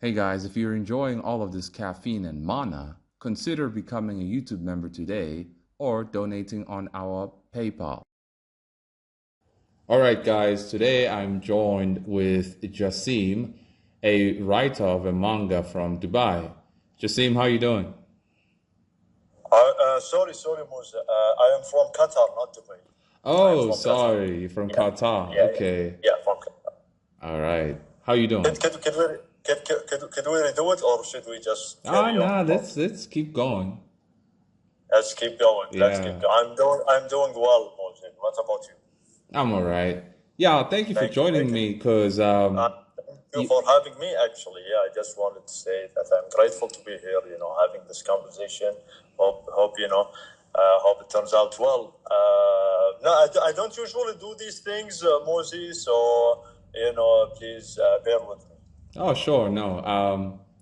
Hey guys, if you're enjoying all of this caffeine and mana, consider becoming a YouTube member today or donating on our PayPal. All right, guys, today I'm joined with Jassim, a writer of a manga from Dubai. Jassim, how you doing? Sorry, Musa. I am from Qatar, not Dubai. I am Oh, from Qatar. sorry, you're from Yeah, Qatar. yeah, yeah, Okay. yeah, from Qatar. All right. How you doing? Could we redo it, or should we just Ah, carry on nah, talking? let's keep going. Let's keep going. Let's keep Yeah. going. I'm doing well, Musa. What about you? I'm all right. Yeah, thank you for Thank you, joining thank you. me because Thank you you for having me. Actually, yeah, I just wanted to say that I'm grateful to be here. Having this conversation. Hope it turns out well. No, I don't usually do these things, Mosey. So please bear with me. Oh, sure. No,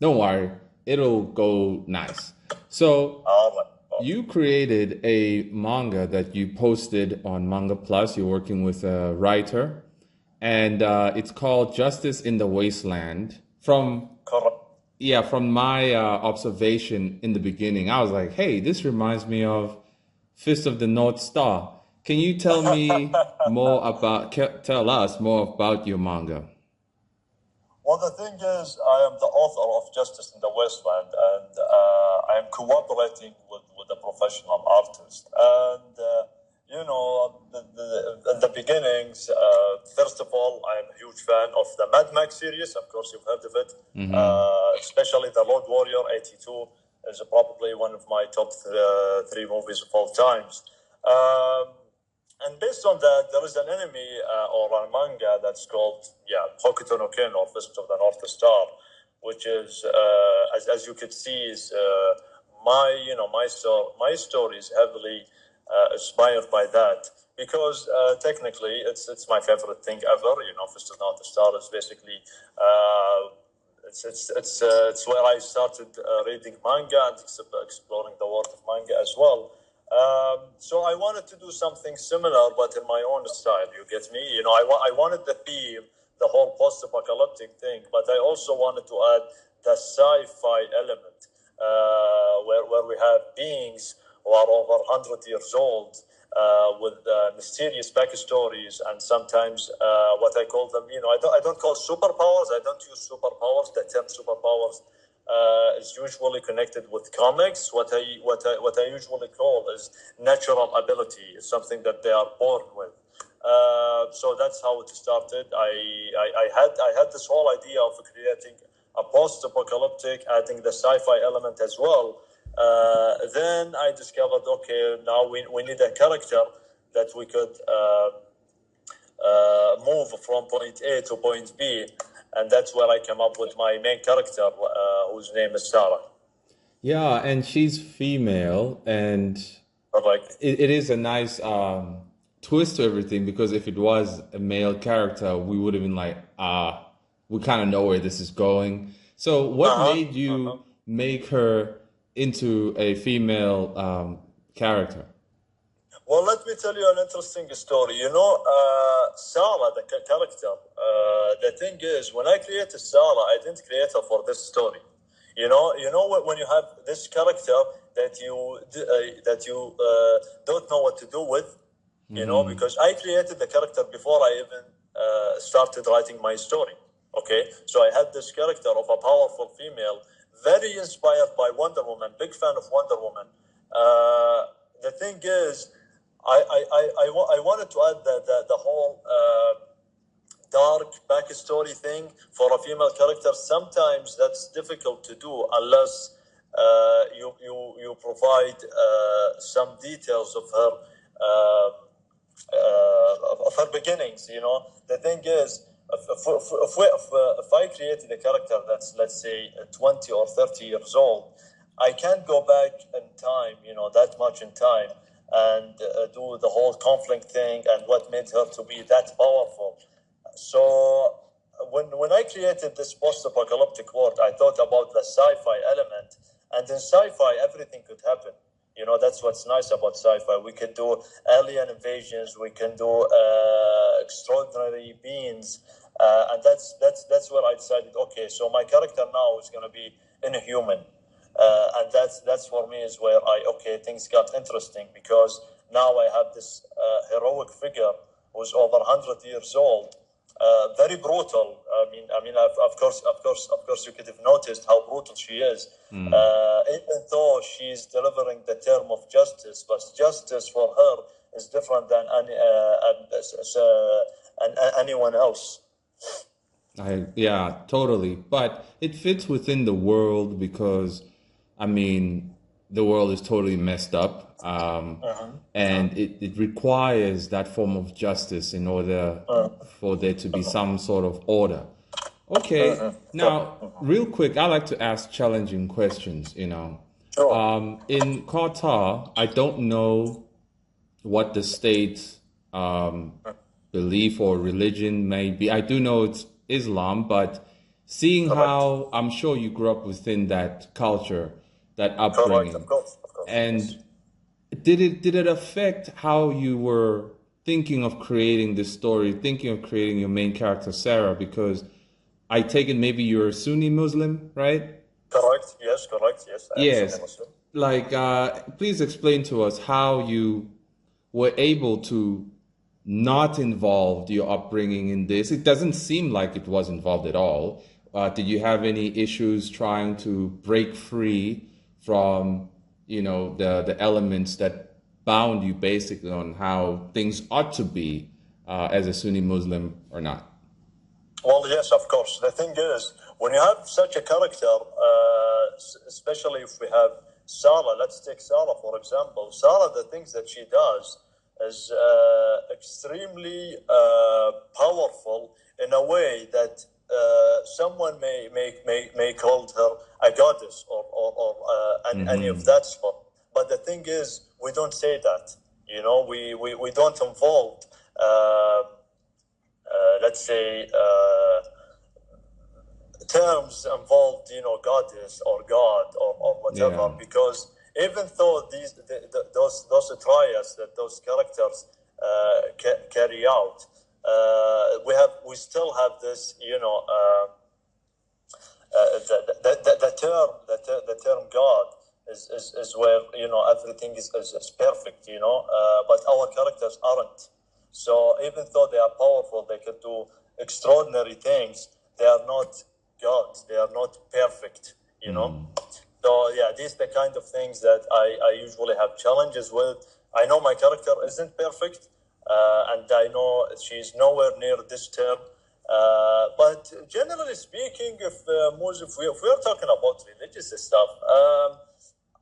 don't worry. It'll go nice. So, All right. you created a manga that you posted on Manga Plus. You're working with a writer, and it's called Justice in the Wasteland. Correct. From my observation in the beginning, I was like, hey, this reminds me of Fist of the North Star. Can you tell us more about your manga? Well, the thing is, I am the author of Justice in the Wasteland, and I am cooperating with a professional artist. And, in the beginnings, first of all, I am a huge fan of the Mad Max series. Of course, you've heard of it, Mm-hmm. especially The Road Warrior 82 is probably one of my top three movies of all times. Um, and based on that, there is an anime or a manga that's called Hokuto no Ken or Fist of the North Star, which is as you could see is my story is heavily inspired by that because technically it's my favorite thing ever. Fist of the North Star is basically. It's where I started reading manga and exploring the world of manga as well. So I wanted to do something similar, but in my own style. You get me? I wanted the theme, the whole post-apocalyptic thing, but I also wanted to add the sci-fi element, where we have beings who are over 100 years old, with mysterious backstories, and sometimes what I call them. I don't call superpowers. I don't use superpowers. The term superpowers is usually connected with comics. What I usually call is natural ability. It's something that they are born with. So that's how it started. I had this whole idea of creating a post-apocalyptic, adding the sci-fi element as well. Then I discovered, okay, now we need a character that we could move from point A to point B, and that's where I came up with my main character, whose name is Sarah. Yeah, and she's female, and Correct. it is a nice twist to everything because if it was a male character, we would have been like, we kind of know where this is going. So, what Uh made huh. Uh huh. you make her into a female character? Well, let me tell you an interesting story. Sarah, the character. The thing is, when I created Sarah, I didn't create her for this story. When you have this character that you don't know what to do with, Mm-hmm. because I created the character before I even started writing my story. Okay, so I had this character of a powerful female, very inspired by Wonder Woman, big fan of Wonder Woman. The thing is, I wanted to add the whole dark backstory thing for a female character. Sometimes that's difficult to do unless you provide some details of her of her beginnings. The thing is, if I created a character that's, let's say, 20 or 30 years old, I can't go back in time, that much in time, and do the whole conflict thing and what made her to be that powerful. So when I created this post-apocalyptic world, I thought about the sci-fi element, and in sci-fi, everything could happen. That's what's nice about sci-fi. We can do alien invasions. We can do extraordinary beings. And that's where I decided, okay, so my character now is going to be inhuman. And that's for me is where things got interesting, because now I have this heroic figure who's over 100 years old, very brutal. Of course, you could have noticed how brutal she is. Even though she's delivering the term of justice, but justice for her is different than anyone else. Yeah, totally. But it fits within the world because, I mean, the world is totally messed up. And it requires that form of justice in order for there to be some sort of order. Okay, now, real quick, I like to ask challenging questions, you know. Sure. In Qatar, I don't know what the state belief or religion may be. I do know it's Islam, but seeing Correct. how I'm sure you grew up within that culture, that Correct, upbringing, of course. and Yes. did it affect how you were thinking of creating this story, thinking of creating your main character, Sarah? Because I take it maybe you're a Sunni Muslim, right? Correct, yes, correct, yes. I am Sunni Yes. Muslim. Like, please explain to us how you were able to not involve your upbringing in this. It doesn't seem like it was involved at all. Did you have any issues trying to break free from, you know, the elements that bound you basically on how things ought to be as a Sunni Muslim or not? Well, yes, of course. The thing is, when you have such a character, especially if we have Sarah, let's take Sarah for example. Sarah, the things that she does is extremely powerful in a way that someone may call her a goddess or any of that sort. But the thing is, we don't say that. You know, we don't involve. Let's say, terms involved, you know, goddess or god or whatever, Yeah. because even though those trials that those characters carry out, we still have this, you know, the term God is where, you know, everything is perfect, you know, but our characters aren't. So even though they are powerful, they can do extraordinary things, they are not God, they are not perfect, you know. So yeah, these are the kind of things that I usually have challenges with. I know my character isn't perfect, and I know she's nowhere near this term. But generally speaking, if we're talking about religious stuff,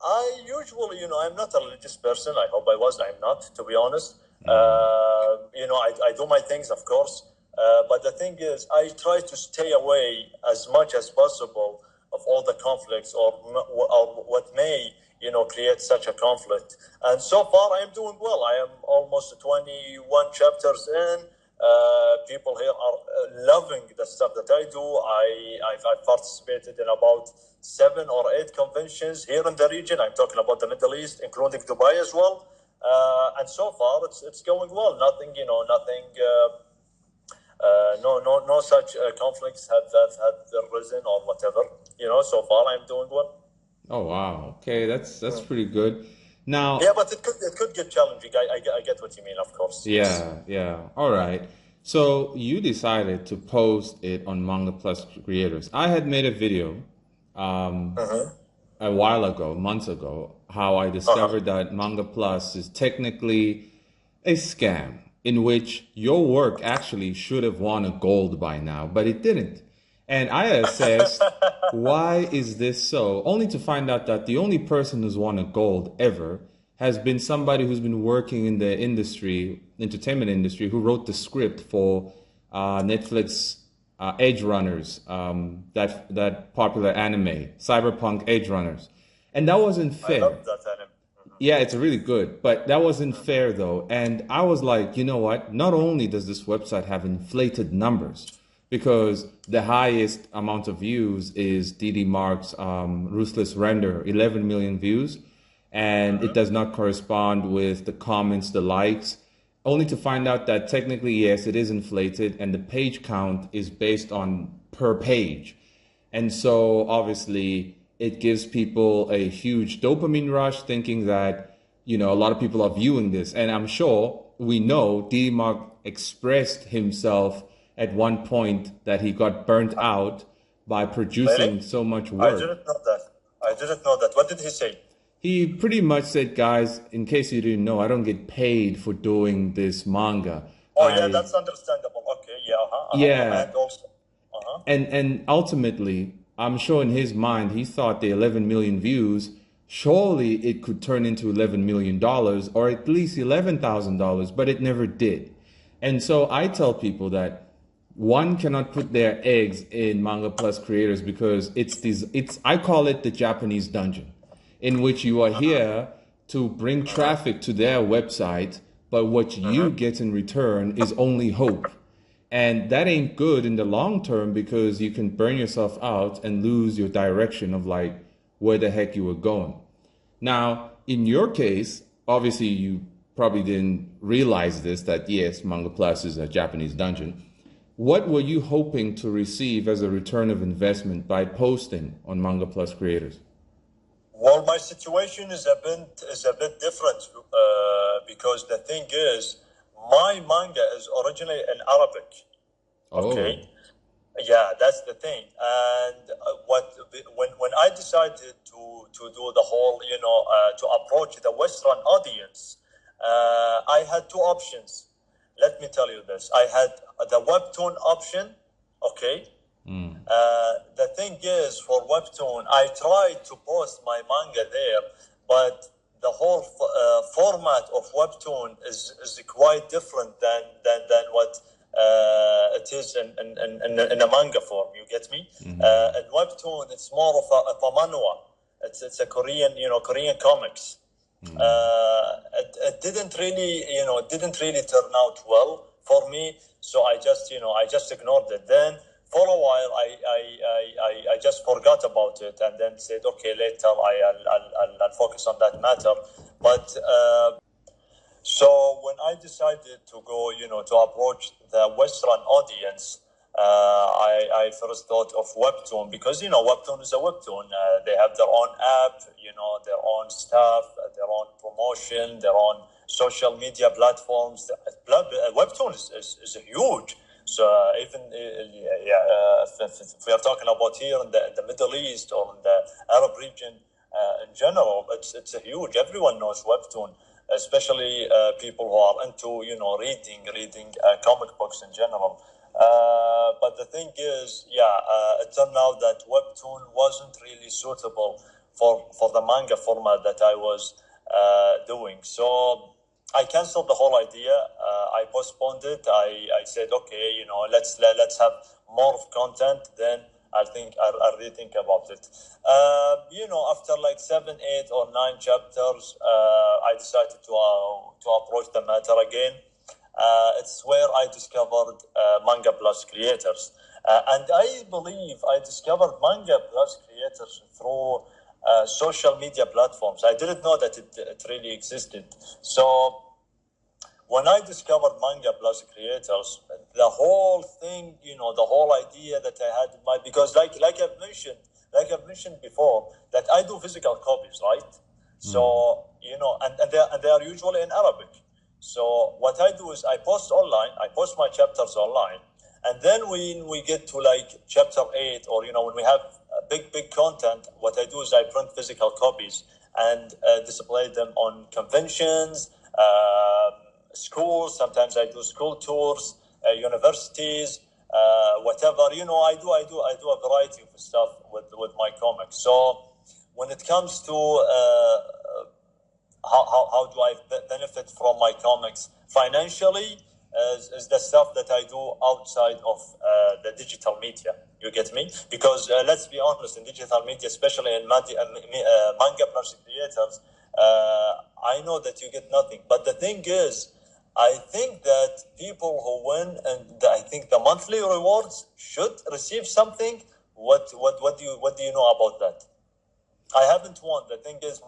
I usually, you know, I'm not a religious person. I hope I was. I'm not, to be honest. You know, I do my things, of course. But the thing is, I try to stay away as much as possible of all the conflicts or what may, you know, create such a conflict. And so far, I am doing well. I am almost 21 chapters in. People here are loving the stuff that I do. I've participated in about 7 or 8 conventions here in the region. I'm talking about the Middle East, including Dubai as well. And so far, it's going well. Nothing, you know, nothing. No such conflicts have arisen or whatever. You know, so far I'm doing well. Oh wow. Okay, that's pretty good. Now, Yeah, but it could get challenging. I get what you mean, of course. Yes. yeah. All right. So you decided to post it on Manga Plus Creators. I had made a video a while ago, months ago, how I discovered that Manga Plus is technically a scam in which your work actually should have won a gold by now, but it didn't. And I assessed why is this so, only to find out that the only person who's won a gold ever has been somebody who's been working in the industry, entertainment industry, who wrote the script for Netflix Edge Runners, that popular anime, Cyberpunk Edge Runners. And that wasn't I fair. love that anime. Yeah, it's really good, but that wasn't fair though. And I was like, you know what? Not only does this website have inflated numbers, because the highest amount of views is DD Mark's Ruthless Render, 11 million views, and it does not correspond with the comments, the likes. only to find out that technically, yes, it is inflated, and the page count is based on per page. And so obviously it gives people a huge dopamine rush thinking that, a lot of people are viewing this. And I'm sure we know D Mark expressed himself at one point that he got burnt out by Really? producing so much I work. didn't know that. I didn't know that. What did he say? He pretty much said, guys, in case you didn't know, I don't get paid for doing this manga. Oh, yeah, I, that's understandable. Okay, yeah, yeah, and also, uh-huh. and ultimately, I'm sure in his mind, he thought the 11 million views, surely it could turn into $11 million or at least $11,000, but it never did. And so I tell people that one cannot put their eggs in Manga Plus creators because it's I call it the Japanese dungeon, in which you are here to bring traffic to their website, but what you get in return is only hope. And that ain't good in the long term because you can burn yourself out and lose your direction of like where the heck you were going. Now, in your case, obviously you probably didn't realize this that yes, Manga Plus is a Japanese dungeon. What were you hoping to receive as a return of investment by posting on Manga Plus creators? Well, my situation is a bit different because the thing is, my manga is originally in Arabic. Oh. Okay, yeah, that's the thing. And what when I decided to do the whole, to approach the Western audience, I had two options. Let me tell you this: I had the webtoon option. Okay, the thing is, for Webtoon, I tried to post my manga there, but the whole format of Webtoon is quite different than what it is in a manga form. You get me? In Webtoon, it's more of a manhwa. It's a Korean, Korean comics. It didn't really, it didn't really turn out well for me. So I just ignored it. Then for a while, I just forgot about it and then said, okay, later I'll focus on that matter. But so when I decided to go, to approach the Western audience, I first thought of Webtoon because, Webtoon is a Webtoon. They have their own app, their own staff, their own promotion, their own social media platforms. Webtoon is huge. So even if we are talking about here in the Middle East or in the Arab region in general, it's a huge. Everyone knows Webtoon, especially people who are into reading comic books in general. But the thing is, it turned out that Webtoon wasn't really suitable for the manga format that I was doing. So I canceled the whole idea. I postponed it. I said, okay, let's have more of content. Then I'll rethink about it. After like 7, 8, or 9 chapters, I decided to approach the matter again. It's where I discovered Manga Plus creators. And I believe I discovered Manga Plus creators through social media platforms. I didn't know that it really existed. So when I discovered Manga Plus creators, the whole thing, the whole idea that I had in mind, because like I've mentioned before, that I do physical copies, right? So, and they are usually in Arabic. So what I do is I post online, I post my chapters online, and then when we get to like chapter 8, or when we have big content, what I do is I print physical copies and display them on conventions, schools. Sometimes I do school tours, universities, whatever. I do a variety of stuff with my comics. So when it comes to how do I benefit from my comics financially, is the stuff that I do outside of the digital media. You get me? Because let's be honest, in digital media, especially in manga plus creators, I know that you get nothing. But the thing is, I think that people who win, and I think the monthly rewards should receive something. What do you know about that? I haven't won. The thing is,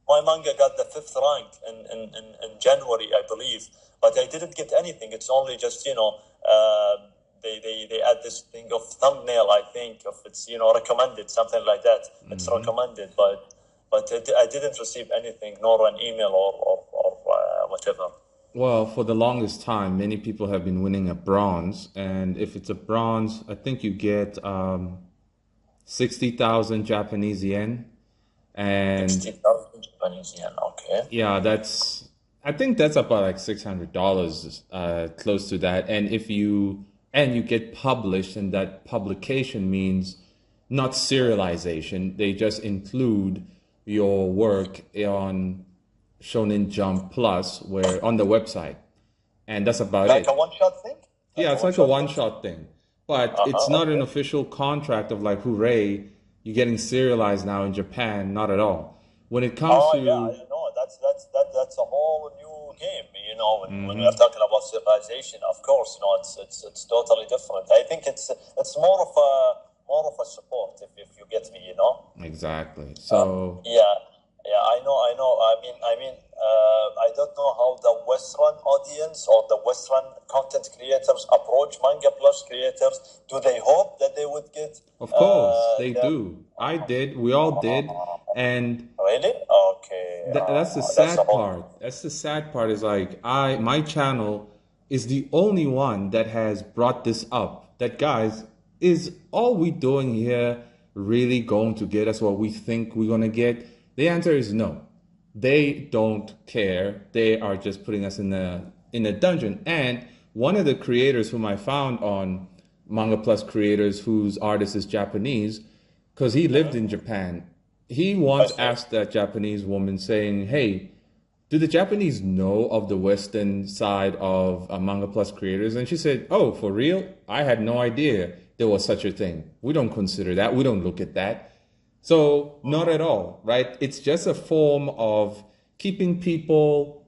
my manga got the 5th rank in January, I believe, but I didn't get anything. It's only just, they add this thing of thumbnail, I think, of it's, recommended, something like that. It's recommended, but I didn't receive anything, nor an email or whatever. Well, for the longest time, many people have been winning a bronze, and if it's a bronze, I think you get 60,000 Japanese yen, and 60,000 Japanese yen, okay. yeah, I think that's about like $600, close to that. And you get published, and that publication means not serialization. They just include your work on Shonen Jump Plus, where on the website, and that's about Like it. a one-shot thing? Yeah, it's like a one-shot thing, but it's not an official contract of like, hooray, you're getting serialized now in Japan. Not at all. When it comes to Yeah, that's a whole new game. When we are talking about civilization, of course, it's totally different. I think it's more of a support, if you get me, Exactly. So yeah, I know. I don't know how the Western audience or the Western content creators approach Manga Plus creators. Do they hope that they would get? of course they do. I did. We all did, and Really? Okay. that's the That's a sad whole. part. That's the sad part is like my channel is the only one that has brought this up. That guys, is all we doing here really going to get us what we think we're gonna get? The answer is no. They don't care. They are just putting us in a dungeon. And one of the creators whom I found on Manga Plus Creators, whose artist is Japanese, because he lived in Japan, he once asked that Japanese woman saying, hey, do the Japanese know of the Western side of Manga Plus Creators? And she said, oh, for real? I had no idea there was such a thing. We don't consider that. We don't look at that. So not at all, right? It's just a form of keeping people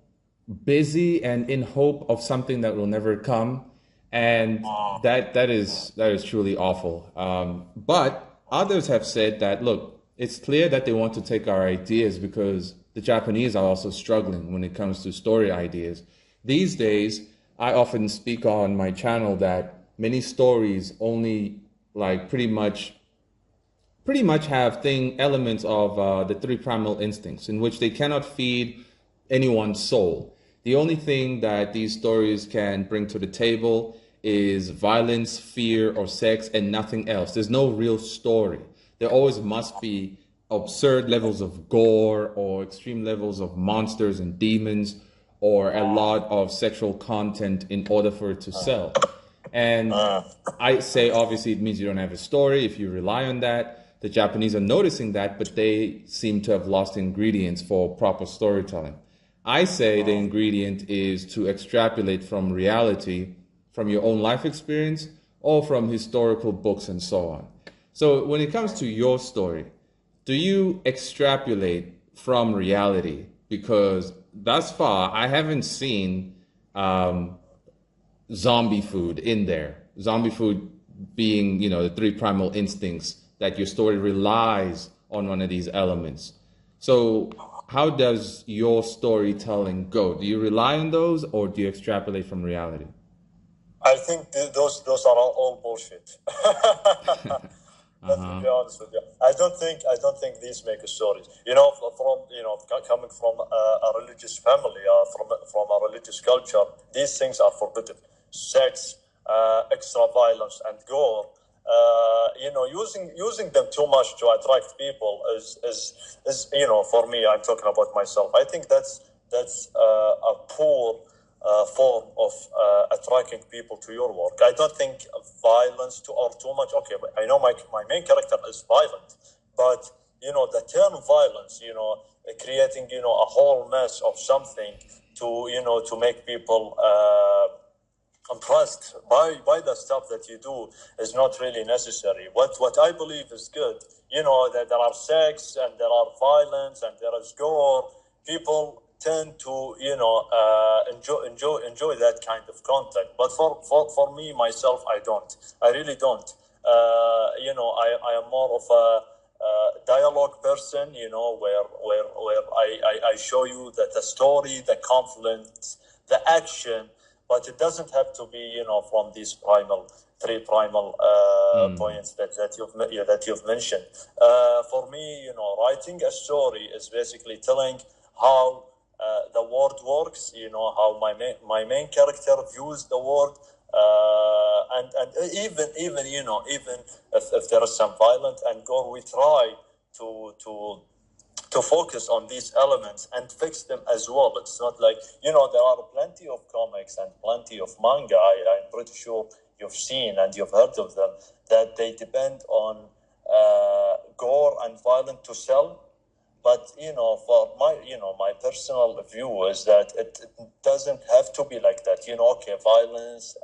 busy and in hope of something that will never come. And that is truly awful. But others have said that, look, it's clear that they want to take our ideas because the Japanese are also struggling when it comes to story ideas. These days, I often speak on my channel that many stories only like pretty much have elements of the three primal instincts in which they cannot feed anyone's soul. The only thing that these stories can bring to the table is violence, fear, or sex, and nothing else. There's no real story. There always must be absurd levels of gore or extreme levels of monsters and demons or a lot of sexual content in order for it to sell. And I say, obviously, it means you don't have a story if you rely on that. The Japanese are noticing that, but they seem to have lost ingredients for proper storytelling. I say the ingredient is to extrapolate from reality, from your own life experience, or from historical books and so on. So when it comes to your story, do you extrapolate from reality? Because thus far, I haven't seen zombie food in there. Zombie food being, the three primal instincts, that your story relies on one of these elements. So how does your storytelling go? Do you rely on those or do you extrapolate from reality? I think those are all bullshit. Let me be honest with you. I don't think these make stories. Coming from a religious family, from a religious culture, these things are forbidden. Sex, extra violence, and gore. Using them too much to attract people is for me, I'm talking about myself. I think that's a poor form of attracting people to your work. I don't think violence or too much. Okay, but I know my main character is violent, but the term violence, creating a whole mess of something to make people impressed by the stuff that you do is not really necessary. What I believe is good, that there are sex and there are violence and there is gore. People tend to enjoy that kind of content, but for me myself, I really don't. I am more of a dialogue person, where I show you that the story, the conflict, the action, but it doesn't have to be, from these three primal points that you've mentioned. For me, writing a story is basically telling how the world works, how my main character views the world, and even even if there is some violence and gore, we try to focus on these elements and fix them as well. It's not like, there are plenty of comics and plenty of manga, I'm pretty sure you've seen and you've heard of them, that they depend on gore and violence to sell. But, for my personal view is that it doesn't have to be like that. Okay, violence,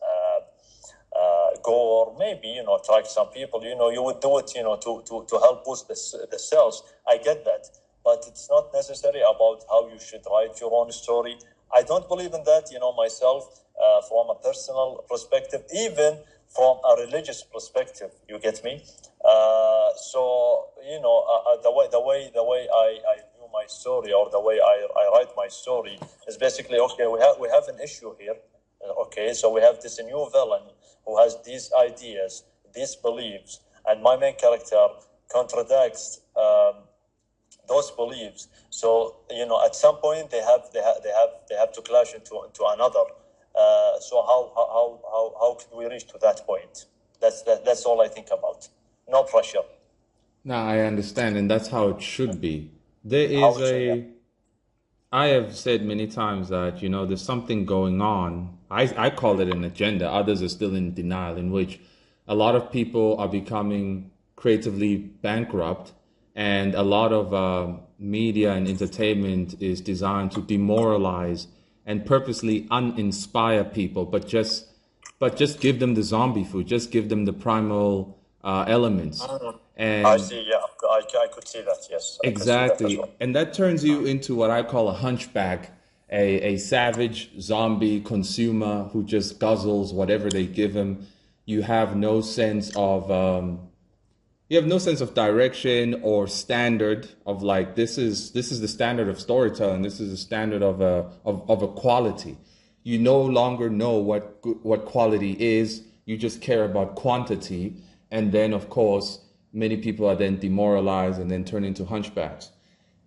gore, maybe, attract some people, you would do it, to help boost the sales. I get that. But it's not necessary about how you should write your own story. I don't believe in that, myself, from a personal perspective, even from a religious perspective. You get me? So, the way I view my story, or the way I write my story, is basically, okay, we have an issue here. Okay, so we have this new villain who has these ideas, these beliefs, and my main character contradicts those beliefs. So, at some point they have to clash into another. So how can we reach to that point? That's all I think about. No pressure. Now I understand, and that's how it should be. There is I have said many times that, there's something going on. I call it an agenda. Others are still in denial, in which a lot of people are becoming creatively bankrupt, and a lot of media and entertainment is designed to demoralize and purposely uninspire people, but just give them the zombie food, just give them the primal elements. And I see, yeah, I could see that, yes. I could see that as exactly. well. And that turns you into what I call a hunchback, a savage zombie consumer who just guzzles whatever they give him. You have no sense of direction or standard of, like, this is the standard of storytelling. This is the standard of a quality. You no longer know what quality is. You just care about quantity, and then of course many people are then demoralized and then turn into hunchbacks.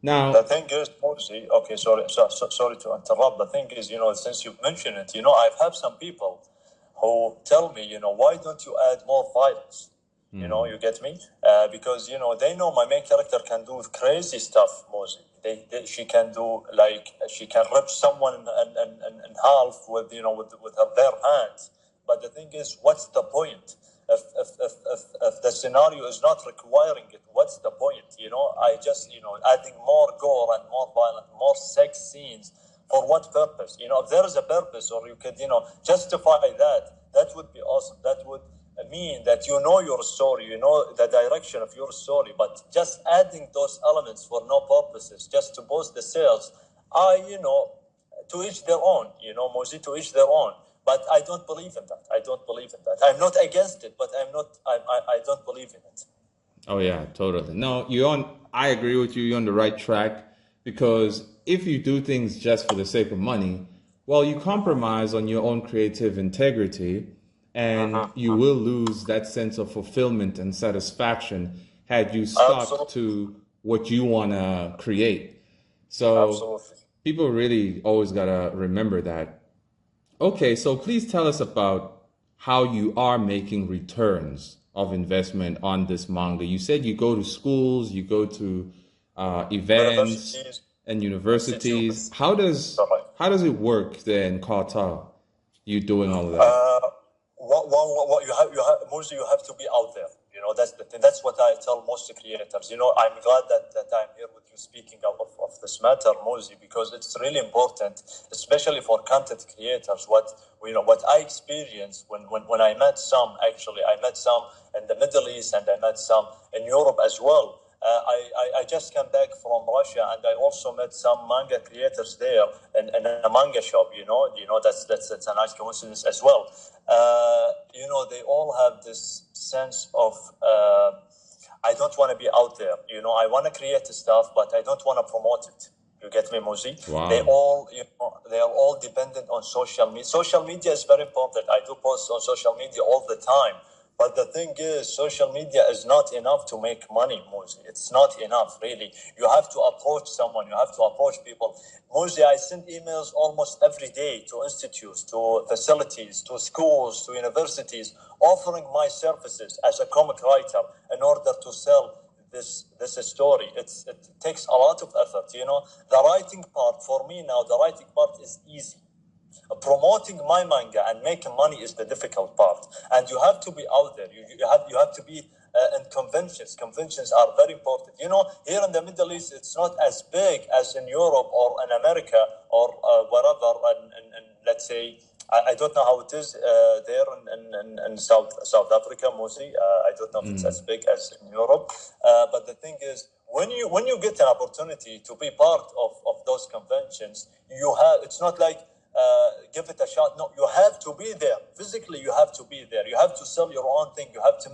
Now, The thing is, Morsi, okay, sorry to interrupt. The thing is, since you mentioned it, I've had some people who tell me, why don't you add more violence? You get me? Because, they know my main character can do crazy stuff, Morsi. She can do, like, she can rip someone in half with her bare hands. But the thing is, what's the point? If the scenario is not requiring it, what's the point? I just, adding more gore and more violence, more sex scenes, for what purpose? If there is a purpose, or you could, justify that would be awesome. That would mean that your story, the direction of your story, but just adding those elements for no purposes, just to boost the sales, to each their own, Mozi, to each their own. But I don't believe in that. I don't believe in that. I'm not against it, but I don't believe in it. oh yeah, totally. No, I agree with you. You're on the right track, because if you do things just for the sake of money, well, you compromise on your own creative integrity, and you will lose that sense of fulfillment and satisfaction had you stuck Absolutely. to what you want to create. So Absolutely. people really always got to remember that. Okay, so please tell us about how you are making returns of investment on this manga. You said you go to schools, you go to events Universities, and universities. institutes. Correct. How does it work there in Qatar? You doing all of that? What Murzi, you have to be out there. That's the thing. That's what I tell most creators. I'm glad that I'm here with you speaking of this matter, Murzi, because it's really important, especially for content creators. What I experienced when I met some. Actually, I met some in the Middle East, and I met some in Europe as well. I just came back from Russia, and I also met some manga creators there in a manga shop. That's a nice coincidence as well. They all have this sense of I don't want to be out there. I want to create stuff, but I don't want to promote it. You get me, Muzi? They Wow. all, they are all dependent on social media. Social media is very important. I do post on social media all the time. But the thing is, social media is not enough to make money, Muzi. It's not enough, really. You have to approach someone. You have to approach people. Muzi, I send emails almost every day to institutes, to facilities, to schools, to universities, offering my services as a comic writer in order to sell this story. It takes a lot of effort. The writing part, for me now, the writing part is easy. Promoting my manga and making money is the difficult part, and you have to be out there. You have to be in conventions. Conventions are very important. Here in the Middle East, it's not as big as in Europe or in America or wherever. And let's say, I don't know how it is there in South Africa, mostly. I don't know if it's as big as in Europe. But the thing is, when you get an opportunity to be part of those conventions, it's not like give it a shot. No, you have to be there. Physically, you have to be there. You have to sell your own thing. You have to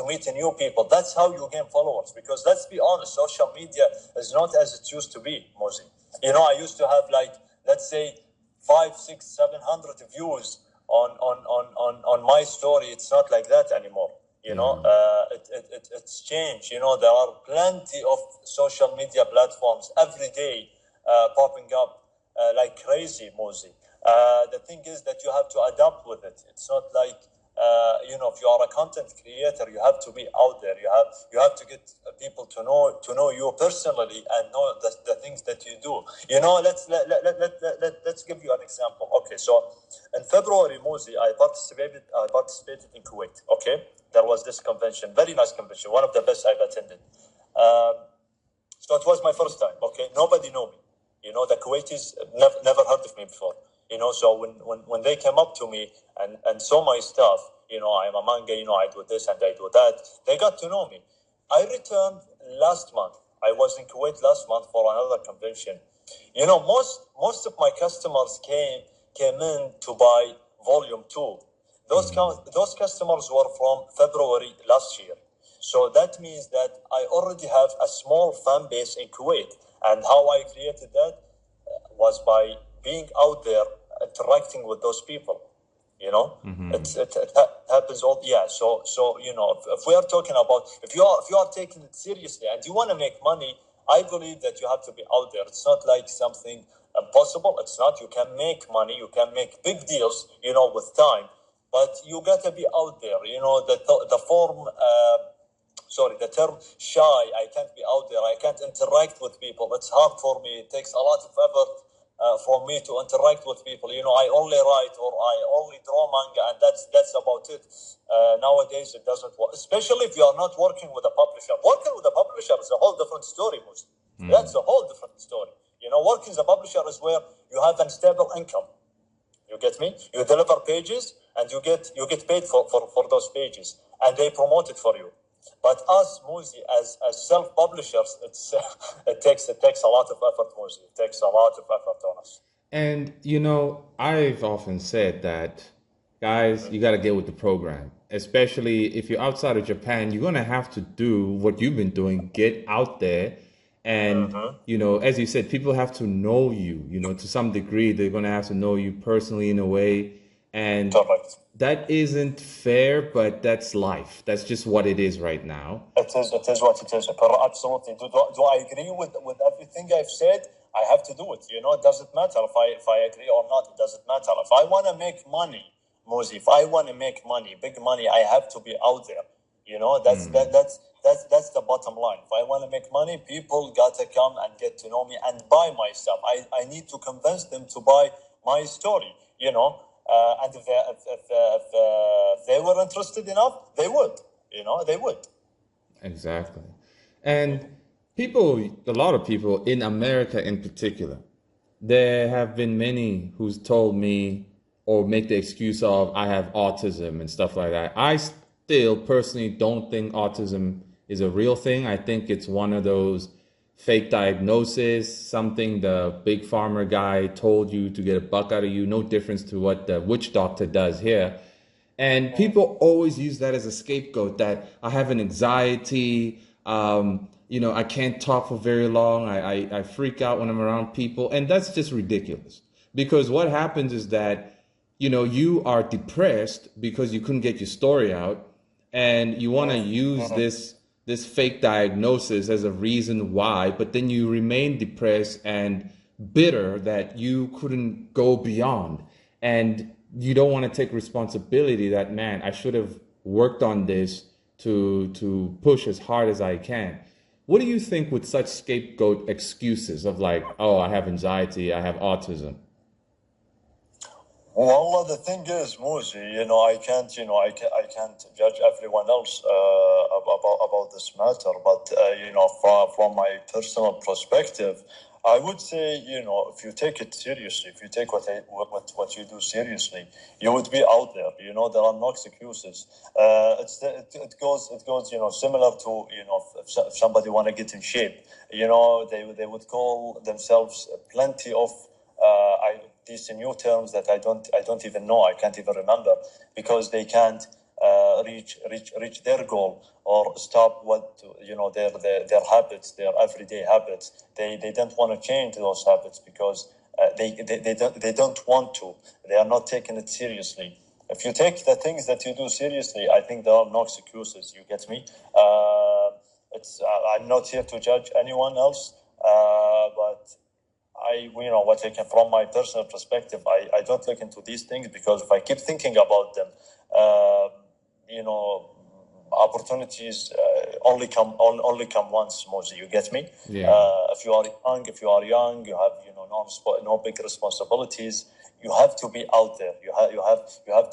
meet new people. That's how you gain followers. Because let's be honest, social media is not as it used to be, Mozi. I used to have let's say 5, 6, 700 views on my story. It's not like that anymore. It's changed. There are plenty of social media platforms every day popping up like crazy, Mozi. The thing is that you have to adapt with it. It's not like if you are a content creator, you have to be out there. You have to get people to know you personally and know the things that you do. Let's give you an example. Okay, so in February, Mozi, I participated in Kuwait. Okay, there was this convention, very nice convention, one of the best I've attended. So it was my first time. Okay, nobody knew me. The Kuwaitis never heard of me before. So when they came up to me and saw my stuff, I'm a manga, I do this and I do that, they got to know me. I returned last month. I was in Kuwait last month for another convention. Most of my customers came in to buy volume 2. Those customers were from February last year. So that means that I already have a small fan base in Kuwait. And how I created that was by being out there, interacting with those people. It happens all. Yeah. So if we are talking about, if you are taking it seriously and you want to make money, I believe that you have to be out there. It's not like something impossible. It's not. You can make money. You can make big deals. With time, but you gotta be out there. The term shy, I can't be out there. I can't interact with people. It's hard for me. It takes a lot of effort for me to interact with people. I only write or I only draw manga, and that's about it. Nowadays, it doesn't work, especially if you are not working with a publisher. Working with a publisher is a whole different story, Musa. That's a whole different story. Working as a publisher is where you have a stable income. You get me? You deliver pages, and you get paid for those pages, and they promote it for you. But us, Muzi, as self-publishers, it takes a lot of effort, Muzi. It takes a lot of effort on us. And I've often said that, guys, you got to get with the program. Especially if you're outside of Japan, you're gonna have to do what you've been doing. Get out there, and as you said, people have to know you. To some degree, they're gonna have to know you personally in a way, and Correct. that isn't fair, but that's life. That's just what it is right now. It is what it is. Absolutely. Do I agree with everything I've said? I have to do it. It doesn't matter if I agree or not. It doesn't matter. If I want to make money, Mozi, if I want to make money, big money, I have to be out there. That's the bottom line. If I want to make money, people got to come and get to know me and buy my stuff. I need to convince them to buy my story, and if they were interested enough, they would, they would. Exactly. And a lot of people in America in particular, there have been many who's told me or make the excuse of, I have autism and stuff like that. I still personally don't think autism is a real thing. I think it's one of those fake diagnosis, something the big pharma guy told you to get a buck out of you. No difference to what the witch doctor does here. And people always use that as a scapegoat that I have an anxiety, I can't talk for very long. I freak out when I'm around people. And that's just ridiculous. Because what happens is that, you are depressed because you couldn't get your story out. And you want to use this fake diagnosis as a reason why, but then you remain depressed and bitter that you couldn't go beyond. And you don't want to take responsibility that, man, I should have worked on this to push as hard as I can. What do you think with such scapegoat excuses of like, oh, I have anxiety, I have autism? Well, the thing is, Muzi, I can't judge everyone else about this matter. But from my personal perspective, I would say, if you take it seriously, if you take what you do seriously, you would be out there. There are no excuses. It goes, similar to, if somebody want to get in shape, they would call themselves plenty of these new terms that I don't even know. I can't even remember because they can't reach their goal or stop their habits, their everyday habits. They don't want to change those habits because they don't want to. They are not taking it seriously. If you take the things that you do seriously, I think there are no excuses. You get me? I'm not here to judge anyone else, but what I can, from my personal perspective, I don't look into these things because if I keep thinking about them, opportunities only come once, Mozi. You get me? Yeah. If you are young, you have no big responsibilities. You have to be out there. You have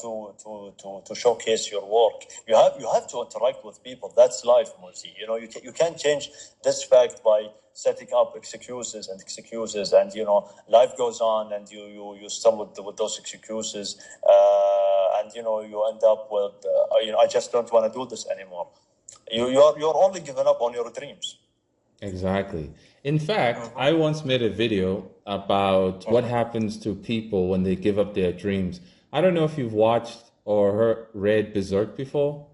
to showcase your work. You have to interact with people. That's life, Mozi. You can't change this fact by setting up excuses, and life goes on, and you still with those excuses, and you end up with I just don't want to do this anymore. You're only giving up on your dreams. Exactly. In fact, I once made a video about what happens to people when they give up their dreams. I don't know if you've watched or read Berserk before.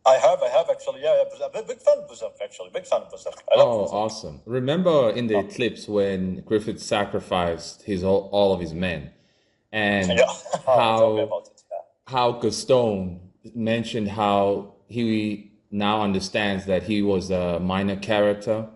I have actually. Yeah, I'm a big fan of Berserk, actually. Big fan of Berserk. I love Oh, Berserk. awesome. Remember in the eclipse when Griffith sacrificed all of his men and Yeah, tell me how about it. Yeah. how Gaston mentioned how he now understands that he was a minor character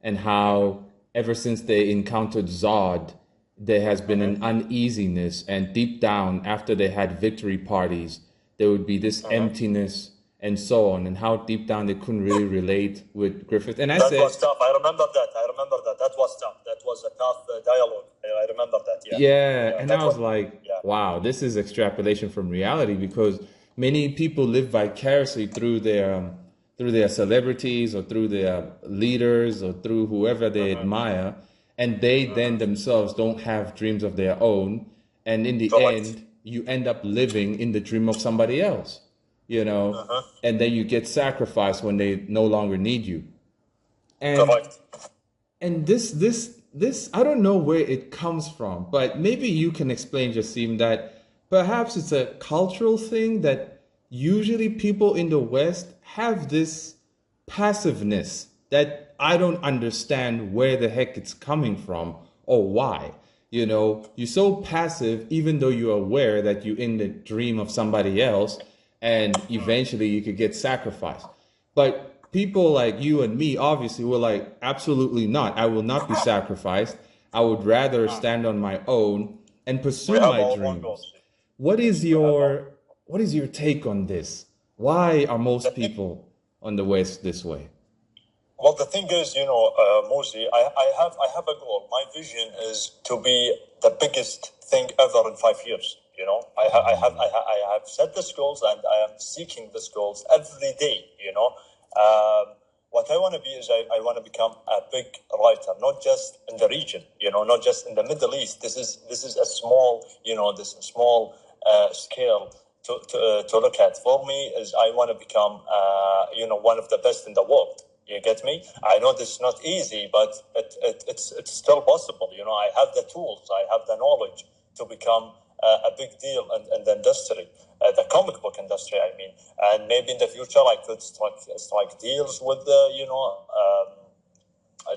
and how ever since they encountered Zod, there has been an uneasiness, and deep down, after they had victory parties, there would be this emptiness and so on, and how deep down they couldn't really relate with Griffith. And I That said, was tough. I remember that. That was tough. That was a tough dialogue. I remember that. Yeah. yeah, Yeah. and That I was was. like, Yeah. wow, this is extrapolation from reality because many people live vicariously through their celebrities or through their leaders or through whoever they admire, and they then themselves don't have dreams of their own, and in the Correct. end, you end up living in the dream of somebody else, and then you get sacrificed when they no longer need you. And Correct. this I don't know where it comes from, but maybe you can explain, Jassim, that perhaps it's a cultural thing that usually people in the West have this passiveness that I don't understand where the heck it's coming from or why. You're so passive even though you're aware that you're in the dream of somebody else and eventually you could get sacrificed. But people like you and me, obviously, were like, absolutely not. I will not be sacrificed. I would rather stand on my own and We pursue have my our own dreams. goals. What Yes, is we have our. your what is your take on this? Why are The most thing, people on the West this way? well, the thing is, Mozi, I have a goal. My vision is to be the biggest thing ever in 5 years. I have set these goals and I am seeking these goals every day. What I want to be is I want to become a big writer, not just in the region. Not just in the Middle East. This is a small, this small scale to look at. For me, is I want to become, one of the best in the world. You get me? I know this is not easy, but it's still possible. I have the tools, I have the knowledge to become a big deal in the industry, the comic book industry, I mean. And maybe in the future I could strike deals with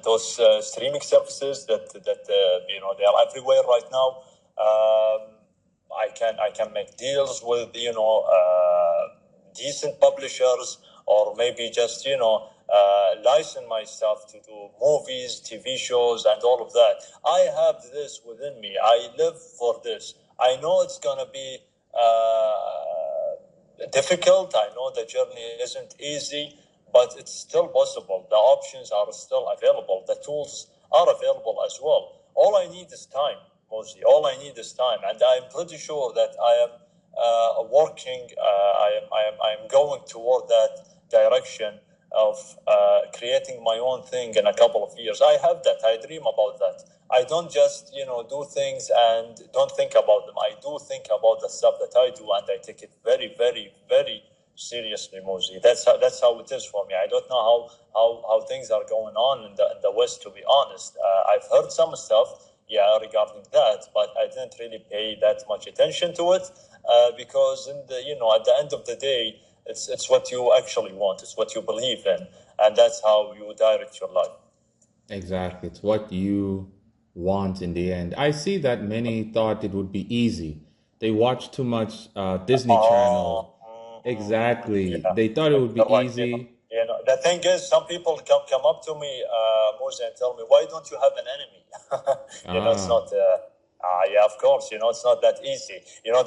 those streaming services that they are everywhere right now. I can make deals with decent publishers, or maybe just license my stuff to do movies, TV shows, and all of that. I have this within me. I live for this. I know it's gonna be difficult. I know the journey isn't easy, but it's still possible. The options are still available. The tools are available as well. All I need is time, mostly. All I need is time, and I'm pretty sure that I am working. I am going toward that direction of creating my own thing in a couple of years. I have that. I dream about that. I don't just do things and don't think about them. I do think about the stuff that I do, and I take it very, very, very seriously, Mozi. That's how it is for me. I don't know how things are going on in the West, to be honest. I've heard some stuff, regarding that, but I didn't really pay that much attention to it because at the end of the day, it's what you actually want. It's what you believe in, and that's how you direct your life. Exactly. It's what you want in the end. I see that many thought it would be easy. They watch too much Disney Channel. Exactly. Yeah. They thought it would be easy. The thing is, some people come up to me, Moza, and tell me, why don't you have an enemy? It's not, of course, it's not that easy.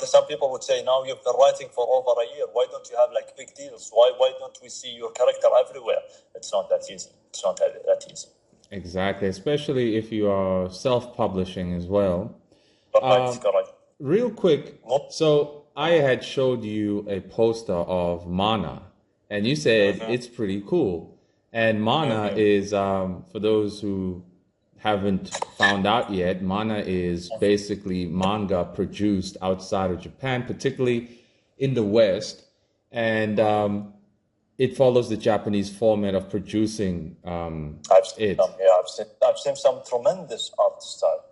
Some people would say, now you've been writing for over a year. Why don't you have like big deals? Why don't we see your character everywhere? It's not that easy. It's not that easy. Exactly, especially if you are self-publishing as well. Correct. Real quick, so I had showed you a poster of Mana, and you said it's pretty cool. And Mana is, for those who haven't found out yet, Mana is basically manga produced outside of Japan, particularly in the West. And it follows the Japanese format of producing it. I've seen some tremendous art style.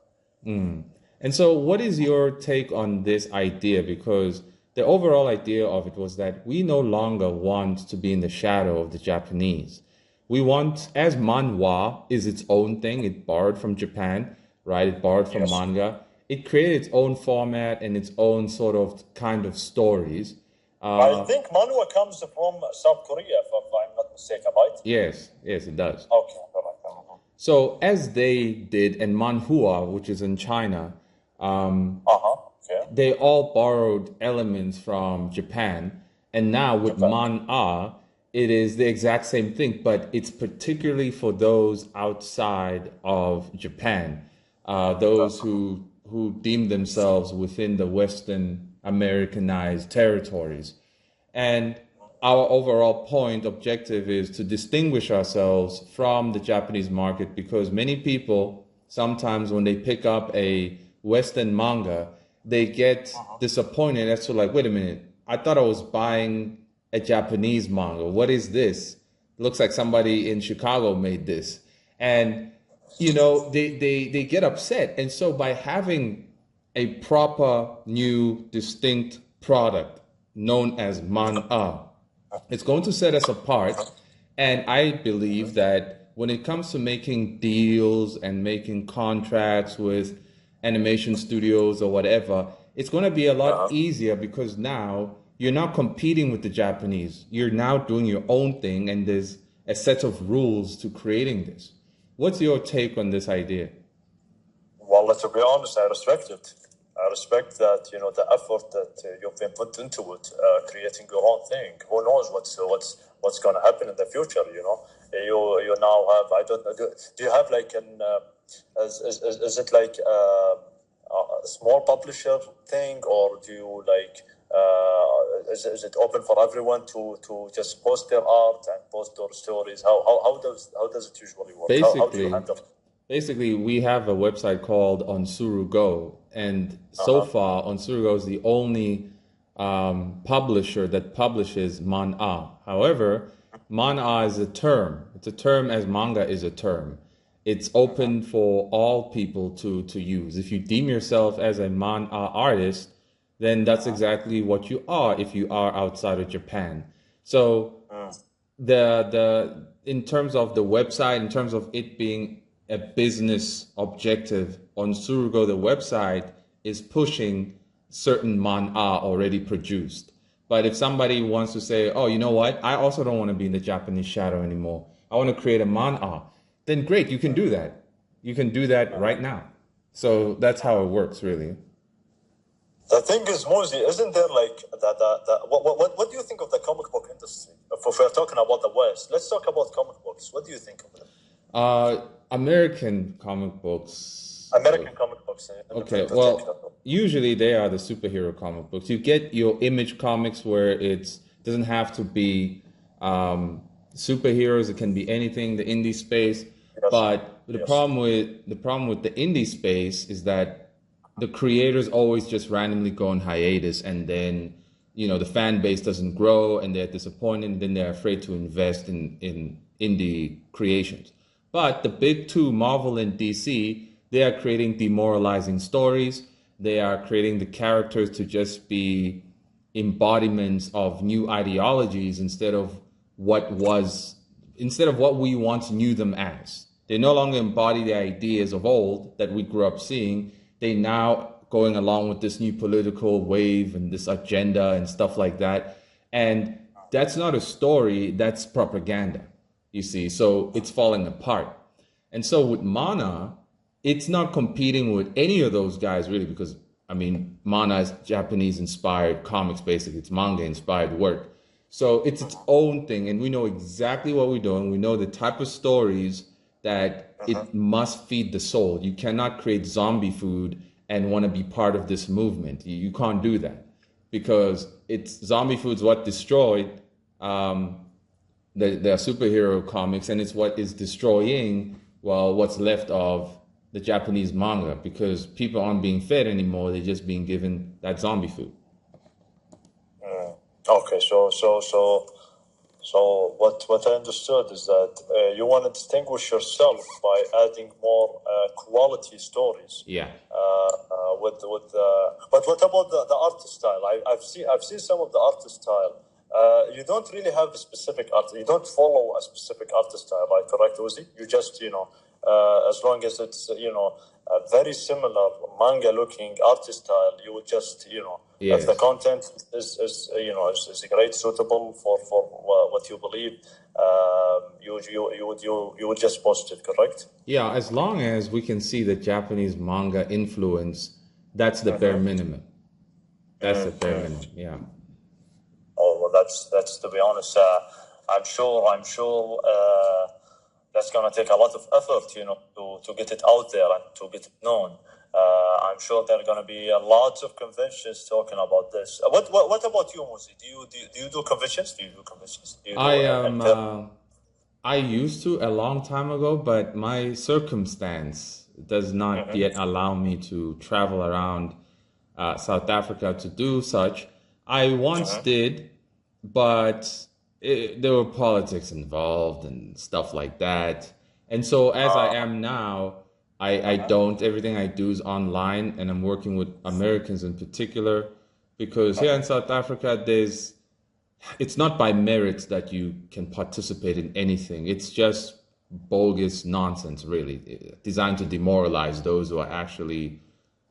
And so what is your take on this idea? Because the overall idea of it was that we no longer want to be in the shadow of the Japanese. We want, as manhwa is its own thing, it borrowed from Japan, right? It borrowed from manga. It created its own format and its own sort of kind of stories. I think manhwa comes from South Korea, if I'm not mistaken, right? Yes, it does. Okay. So as they did, and manhua, which is in China, they all borrowed elements from Japan. And now with manhwa, it is the exact same thing, but it's particularly for those outside of Japan, those who deem themselves within the Western Americanized territories. And our overall objective is to distinguish ourselves from the Japanese market, because many people, sometimes when they pick up a Western manga, they get disappointed as to like, wait a minute, I thought I was buying a Japanese manga. What is this? Looks like somebody in Chicago made this. And, they get upset. And so by having a proper, new, distinct product known as manhwa, it's going to set us apart. And I believe that when it comes to making deals and making contracts with animation studios or whatever, it's going to be a lot easier, because now you're not competing with the Japanese. You're now doing your own thing, and there's a set of rules to creating this. What's your take on this idea? Well, to be honest, I respect it. I respect that, the effort that you've been put into it, creating your own thing. Who knows what's going to happen in the future? You now have, I don't know. Do you have like is it like a small publisher thing, or do you like? Is it open for everyone to just post their art and post their stories? How does it usually work? How do you handle it? Basically, we have a website called Onsuru Go, and so far, Onsuru Go is the only publisher that publishes manhwa. However, manhwa is a term. It's a term as manga is a term. It's open for all people to use. If you deem yourself as a manga artist, then that's exactly what you are if you are outside of Japan. So the in terms of the website, in terms of it being a business objective on Surugo, the website is pushing certain manga already produced. But if somebody wants to say, oh, you know what, I also don't want to be in the Japanese shadow anymore, I want to create a manga, then great, you can do that. You can do that right now. So that's how it works, really. The thing is, Mozi, isn't there like what do you think of the comic book industry? If we're talking about the West, let's talk about comic books. What do you think of them? American comic books. American comic books. Okay, well, usually they are the superhero comic books. You get your Image comics where it doesn't have to be superheroes. It can be anything. The indie space, Yes. but the Yes. problem with the indie space is that the creators always just randomly go on hiatus, and then the fan base doesn't grow, and they're disappointed, and then they're afraid to invest in indie creations. But the big two, Marvel and DC, they are creating demoralizing stories. They are creating the characters to just be embodiments of new ideologies instead of what we once knew them as. They no longer embody the ideas of old that we grew up seeing. They now going along with this new political wave and this agenda and stuff like that. And that's not a story, that's propaganda, you see. So it's falling apart. And so with Mana, it's not competing with any of those guys really, because Mana is Japanese inspired comics, basically. It's manga inspired work. So it's its own thing, and we know exactly what we're doing. We know the type of stories that it must feed the soul. You cannot create zombie food and want to be part of this movement. You can't do that, because zombie food's what destroyed the superhero comics, and it's what is destroying what's left of the Japanese manga, because people aren't being fed anymore. They're just being given that zombie food. Okay, so what I understood is that you want to distinguish yourself by adding more quality stories. Yeah. But what about the artist style? I've seen some of the artist style. You don't really have a specific art. You don't follow a specific artist style, right? Correct, Uzi? You just as long as it's a very similar manga-looking artist style, you would just Yes. if the content is great, suitable for what you believe, you would just post it, correct? Yeah, as long as we can see the Japanese manga influence, that's the bare minimum. That's the bare minimum, yeah. Oh, well, that's to be honest, I'm sure that's gonna take a lot of effort, to get it out there and to get it known. I'm sure there are gonna be a lot of conventions talking about this. What about you, Muzi? Do you do conventions? Do you do conventions? Do you do I used to a long time ago, but my circumstance does not yet allow me to travel around South Africa to do such. I once did, but there were politics involved and stuff like that. And so as I am now, I don't. Everything I do is online, and I'm working with Americans in particular, because here in South Africa, it's not by merit that you can participate in anything. It's just bogus nonsense, really, designed to demoralize those who are actually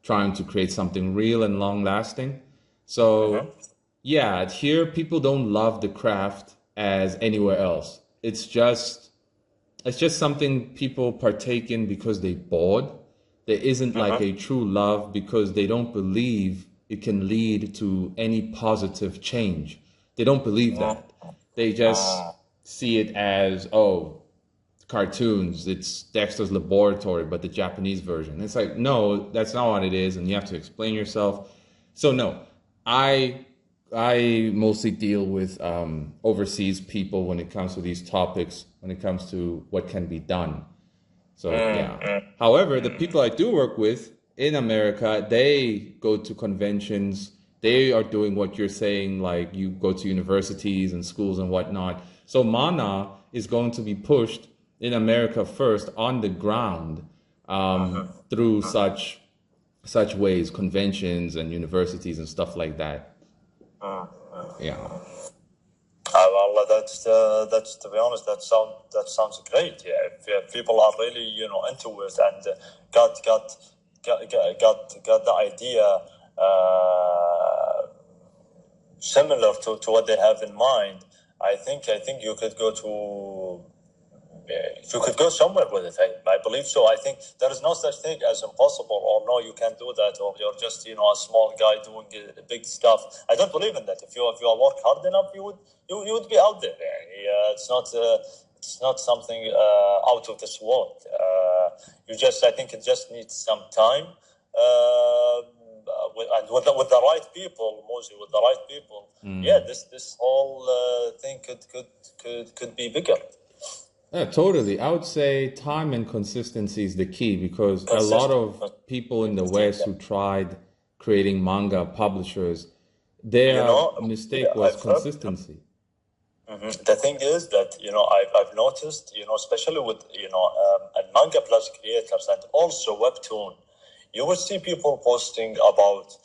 trying to create something real and long lasting. So yeah, here people don't love the craft as anywhere else. It's just something people partake in because they're bored. There isn't like a true love, because they don't believe it can lead to any positive change. They don't believe that. They just see it as, cartoons, it's Dexter's Laboratory, but the Japanese version. It's like, no, that's not what it is, and you have to explain yourself. So no, I mostly deal with overseas people when it comes to these topics, when it comes to what can be done. So yeah. However, the people I do work with in America, they go to conventions. They are doing what you're saying, like you go to universities and schools and whatnot. So Mana is going to be pushed in America first on the ground through such ways, conventions and universities and stuff like that. Yeah. Well, that's to be honest, that sounds great. Yeah, if people are really into it and got the idea similar to what they have in mind, I think you could go to. You could go somewhere with it. I believe so. I think there is no such thing as impossible, or no, you can't do that, or you're just a small guy doing big stuff. I don't believe in that. If you work hard enough, you would be out there. It's not something out of this world. I think it just needs some time. With the right people, Mozi, with the right people, yeah, this whole thing could be bigger. Yeah, totally. I would say time and consistency is the key because a lot of people in the West who tried creating manga publishers, their mistake was consistency. The thing is that I've noticed especially with and Manga Plus creators and also Webtoon, you will see people posting about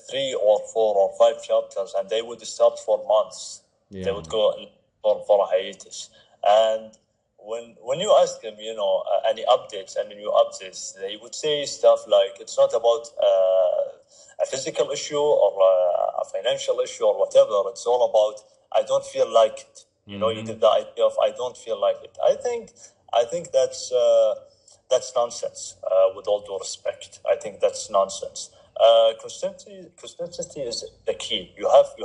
3 or 4 or 5 chapters, and they would start for months. Yeah. They would go for a hiatus, and when you ask them, any updates and new updates, they would say stuff like it's not about a physical issue or a financial issue or whatever. It's all about I don't feel like it. You get the idea of I don't feel like it. I think that's nonsense. With all due respect, I think that's nonsense. Consistency is the key. You have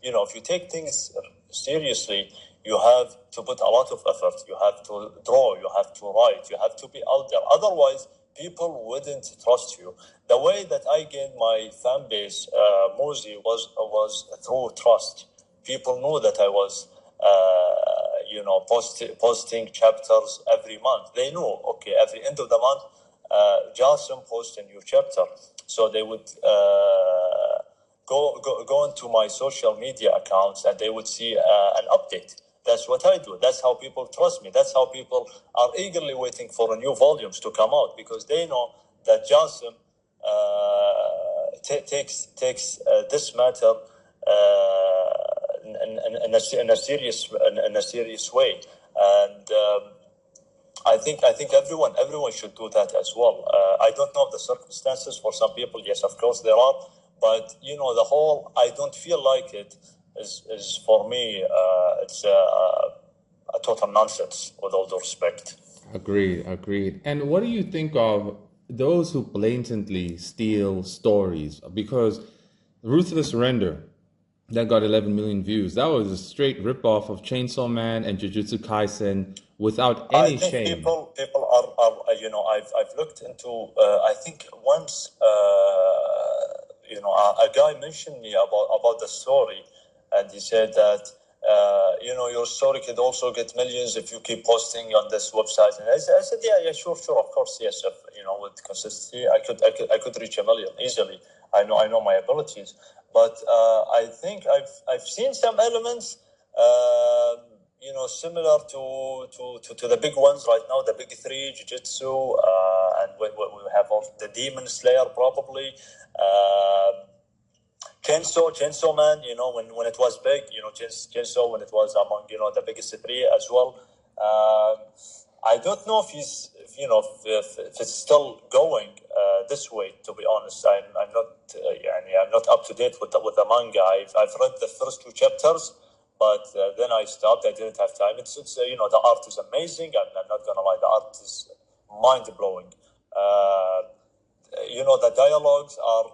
if you take things seriously, you have to put a lot of effort. You have to draw. You have to write. You have to be out there. Otherwise, people wouldn't trust you. The way that I gained my fan base, Mozi, was through trust. People knew that I was, posting chapters every month. They knew, okay, every end of the month, Jassim posts a new chapter. So they would go into my social media accounts and they would see an update. That's what I do. That's how people trust me. That's how people are eagerly waiting for new volumes to come out because they know that Jassim takes this matter in a serious way, and I think everyone should do that as well. I don't know the circumstances for some people. Yes, of course there are, but the whole I don't feel like it is for me. It's a total nonsense. With all due respect. Agreed. And what do you think of those who blatantly steal stories? Because Ruthless Surrender, that got 11 million views. That was a straight ripoff of Chainsaw Man and Jujutsu Kaisen without any shame. People are I've looked into. I think once a guy mentioned me about the story, and he said that your story could also get millions if you keep posting on this website. And I said, yeah, sure, of course, yes. With consistency, I could reach 1 million easily. I know my abilities, but I think I've seen some elements, similar to the big ones right now, the big 3, Jujutsu, and we have the Demon Slayer probably. Chainsaw Man, when it was big, Chainsaw when it was among the biggest 3 as well. I don't know if it's still going this way. To be honest, I'm not up to date with the manga. I've read the first 2 chapters, but then I stopped. I didn't have time. It's the art is amazing. I'm not gonna lie, the art is mind blowing. The dialogues are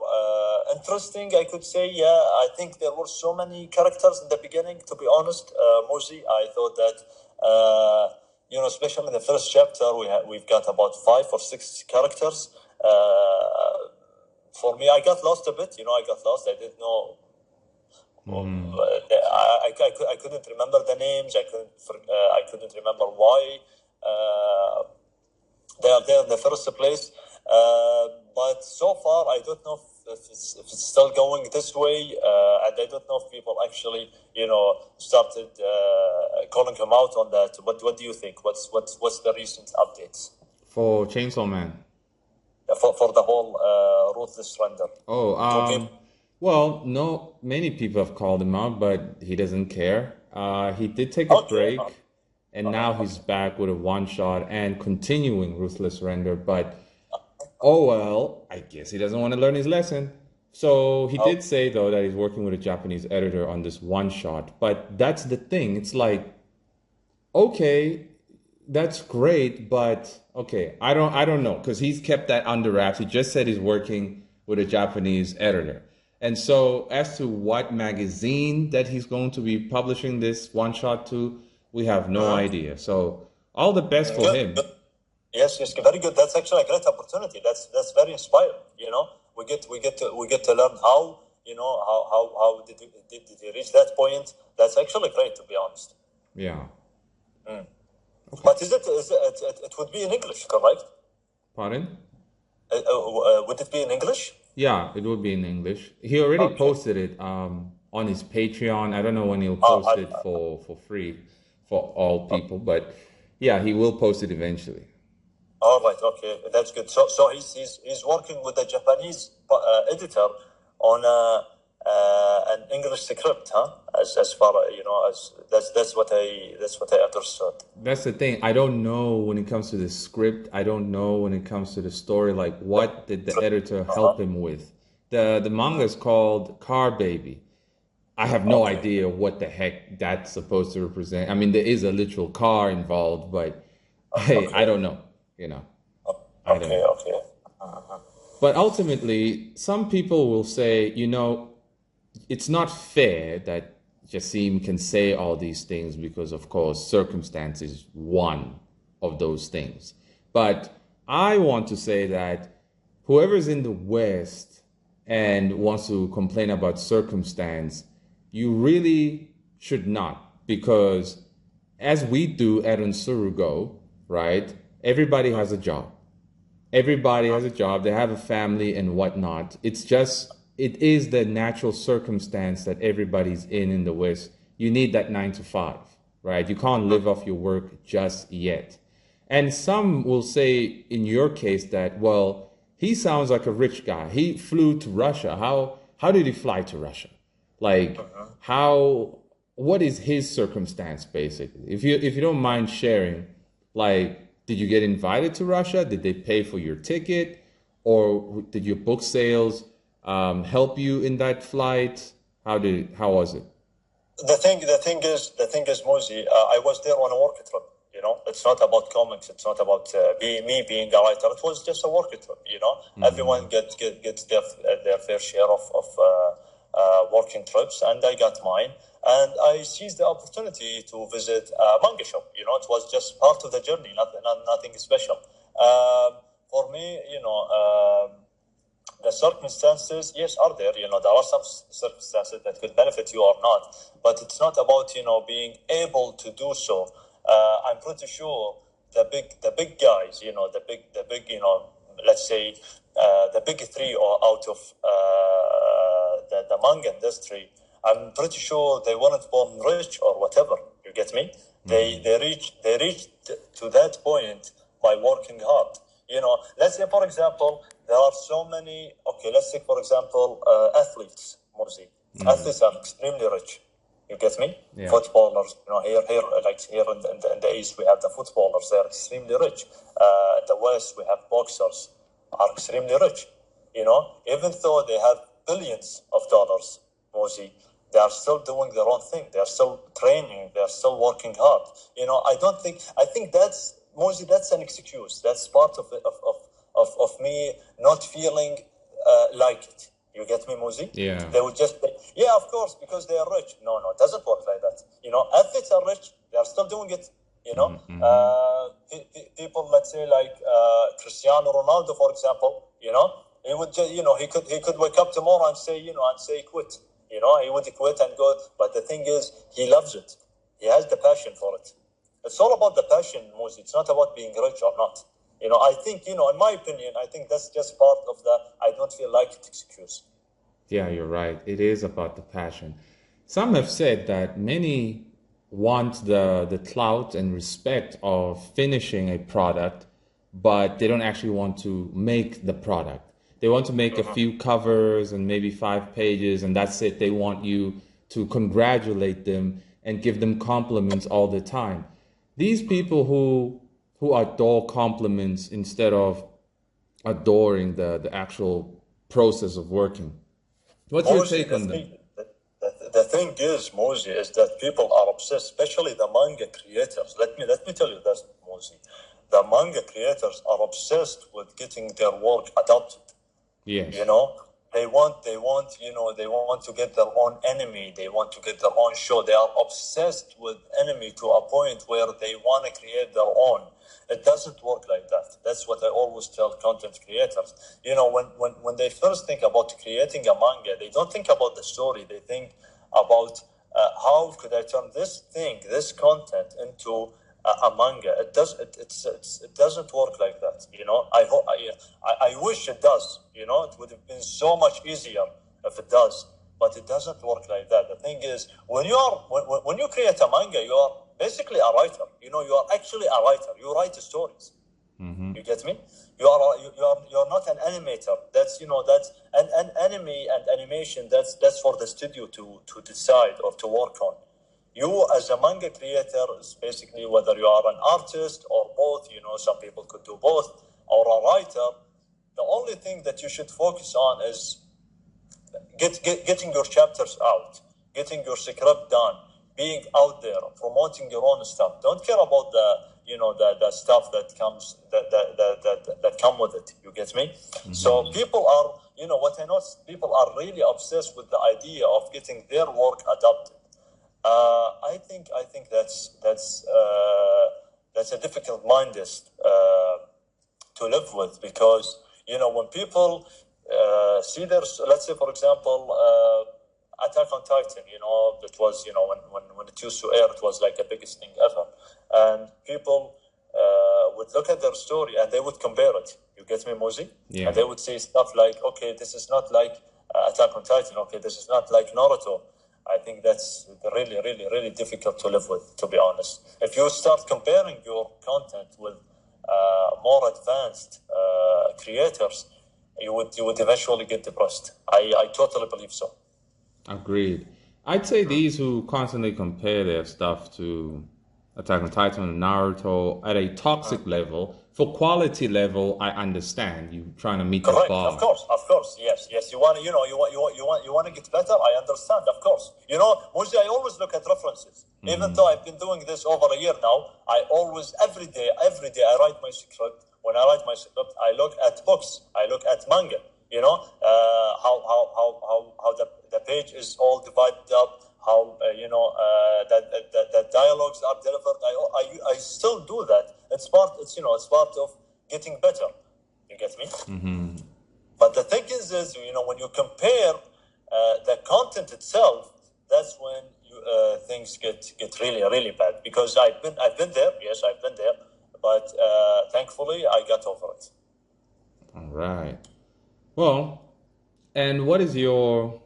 interesting, I could say. Yeah, I think there were so many characters in the beginning, to be honest, Mozi. I thought that, especially in the first chapter, we've got about 5 or 6 characters. For me, I got lost a bit. I didn't know. I couldn't remember the names. I couldn't remember why they are there in the first place. But so far, I don't know if it's still going this way, and I don't know if people actually, started calling him out on that. What do you think? What's the recent updates For Chainsaw Man. For the whole ruthless render? Well, no, many people have called him out, but he doesn't care. He did take a break, and now he's back with a one shot and continuing ruthless render. But oh well, I guess he doesn't want to learn his lesson. So he did say though that he's working with a Japanese editor on this one shot. But that's the thing. It's like, okay, that's great, but okay, I don't know, because he's kept that under wraps. He just said he's working with a Japanese editor. And so as to what magazine that he's going to be publishing this one shot to, we have no idea. So all the best for him. Yes, very good. That's actually a great opportunity. That's very inspiring. We get to learn how how did he reach that point. That's actually great, to be honest. Yeah. Okay. But it would be in English, correct? Pardon? Would it be in English? Yeah, it would be in English. He already posted it on his Patreon. I don't know when he'll post it for free for all people, but yeah, he will post it eventually. All right, okay, that's good. So he's working with a Japanese editor on an English script, huh? As far as that's what I understood. That's the thing. I don't know when it comes to the script. I don't know when it comes to the story. Like, what did the editor help him with? The manga is called Car Baby. I have no idea what the heck that's supposed to represent. I mean, there is a literal car involved, but hey, I don't know. I don't know. Okay. But ultimately, some people will say, it's not fair that Jassim can say all these things because, of course, circumstance is one of those things. But I want to say that whoever's in the West and wants to complain about circumstance, you really should not, because as we do at Unsurugo, right, everybody has a job. Everybody has a job. They have a family and whatnot. It is the natural circumstance that everybody's in the West. You need that 9 to 5, right? You can't live off your work just yet. And some will say in your case that, well, he sounds like a rich guy. He flew to Russia. How did he fly to Russia? Like, what is his circumstance, basically? If you don't mind sharing, like, did you get invited to Russia? Did they pay for your ticket? Or did your book sales help you in that flight? How was it? The thing is, Mozi, I was there on a work trip. It's not about comics. It's not about me being a writer. It was just a work trip. Everyone gets their fair share of working trips, and I got mine. And I seized the opportunity to visit a manga shop. It was just part of the journey, nothing special. For me, the circumstances, yes, are there. There are some circumstances that could benefit you or not, but it's not about being able to do so. I'm pretty sure the big guys, the big let's say the big three or out of the manga industry. I'm pretty sure they weren't born rich or whatever. You get me? Mm-hmm. They reached to that point by working hard. Let's say, for example, there are so many. Okay, let's take, for example, athletes, Mursi. Mm-hmm. Athletes are extremely rich. You get me? Yeah. Footballers, here in the East, we have the footballers. They're extremely rich. In the West, we have boxers, are extremely rich. Even though they have billions of dollars, Mursi, they are still doing their own thing. They are still training. They are still working hard. I think that's, Mursi, that's an excuse. That's part of me not feeling like it. You get me, Mursi? Yeah. They would just say, yeah, of course, because they are rich. No, it doesn't work like that. Athletes are rich. They are still doing it. Mm-hmm. People, let's say, like Cristiano Ronaldo, for example, he would just, he could wake up tomorrow and say, quit. He would quit and go. But the thing is, he loves it. He has the passion for it. It's all about the passion, Mursi. It's not about being rich or not. I think, in my opinion, I think that's just part of the I don't feel like it excuse. Yeah, you're right. It is about the passion. Some have said that many want the clout and respect of finishing a product, but they don't actually want to make the product. They want to make a few covers and maybe 5 pages, and that's it. They want you to congratulate them and give them compliments all the time. These people who adore compliments instead of adoring the actual process of working. What's your Mostly, take on them? the thing is, Mosey, is that people are obsessed, especially the manga creators. Let me tell you this, Mosey. The manga creators are obsessed with getting their work adopted. Yes. They want they want to get their own anime. They want to get their own show. They are obsessed with anime to a point where they want to create their own. It doesn't work like that. That's what I always tell content creators. When they first think about creating a manga, they don't think about the story. They think about how could I turn this content into a manga. It doesn't work like that. I wish it does. It would have been so much easier if it does, but it doesn't work like that. The thing is, when you create a manga, you are basically a writer. You are actually a writer. You write stories. You get me? You're not an animator. That's an anime and animation. That's for the studio to decide or to work on. You as a manga creator is basically whether you are an artist or both. Some people could do both, or a writer. The only thing that you should focus on is getting your chapters out, getting your script done, being out there, promoting your own stuff. Don't care about the stuff that comes that come with it. You get me? So people are, what I know, people are really obsessed with the idea of getting their work adopted. I think that's a difficult minded to live with, because when people see let's say, for example, Attack on Titan, that was, when it used to air, it was like the biggest thing ever, and people would look at their story and they would compare it. You get me, Mosey? Yeah. And they would say stuff like, okay, this is not like Attack on Titan. Okay, this is not like Naruto. I think that's really, really, really difficult to live with, to be honest. If you start comparing your content with more advanced creators, you would eventually get depressed. I totally believe so. Agreed. I'd say these who constantly compare their stuff to Attack on Titan and Naruto at a toxic level, for quality level, I understand you trying to meet the bar. Of course, yes. You want to get better. I understand, of course. Mostly I always look at references. Even though I've been doing this over a year now, I always every day I write my script. When I write my script, I look at books. I look at manga. How the page is all divided up. How that dialogues are delivered. I still do that. It's part of getting better. You get me? But the thing is when you compare the content itself, that's when things get really, really bad. Because I've been there. Yes, I've been there. But thankfully, I got over it. All right. Well, and what is your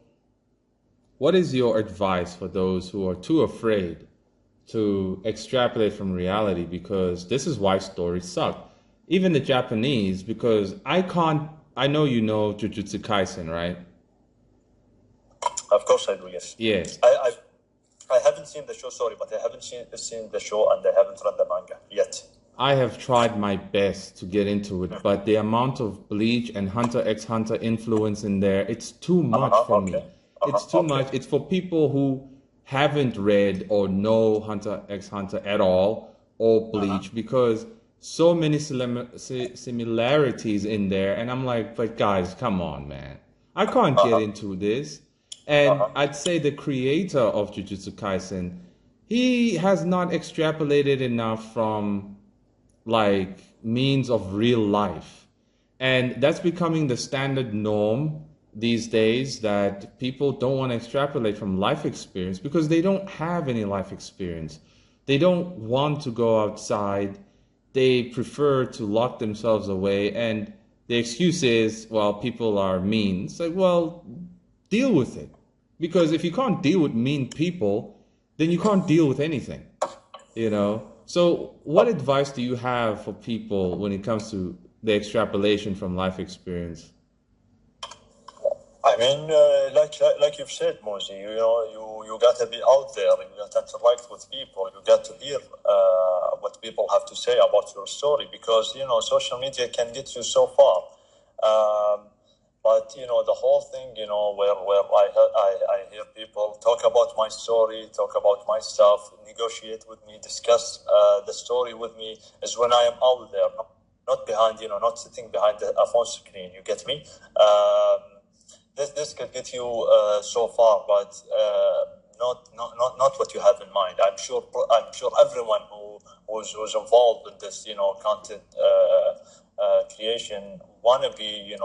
advice for those who are too afraid to extrapolate from reality? Because this is why stories suck. Even the Japanese, because I know you know Jujutsu Kaisen, right? Of course I do, yes. Yes. I haven't seen the show, sorry, but I haven't seen the show, and I haven't read the manga yet. I have tried my best to get into it, but the amount of Bleach and Hunter x Hunter influence in there, it's too much for me. It's too much. It's for people who haven't read or know Hunter x Hunter at all, or Bleach, because so many similarities in there, and I'm like, but guys, come on, man. I can't get into this. And I'd say the creator of Jujutsu Kaisen, he has not extrapolated enough from like means of real life. And that's becoming the standard norm these days, that people don't want to extrapolate from life experience because they don't have any life experience. They don't want to go outside. they prefer to lock themselves away, and the excuse is, well, people are mean. It's like, well, deal with it. Because if you can't deal with mean people, then you can't deal with anything, you know? So what advice do you have for people when it comes to the extrapolation from life experience? I mean, like you've said, Mozi, you got to be out there. You got to interact with people. You got to hear what people have to say about your story, because social media can get you so far. But the whole thing, where I hear people talk about my story, talk about my stuff, negotiate with me, discuss the story with me, is when I am out there, not behind, not sitting behind a phone screen. You get me? This could get you so far, but not what you have in mind. I'm sure everyone who's involved in this content creation want to be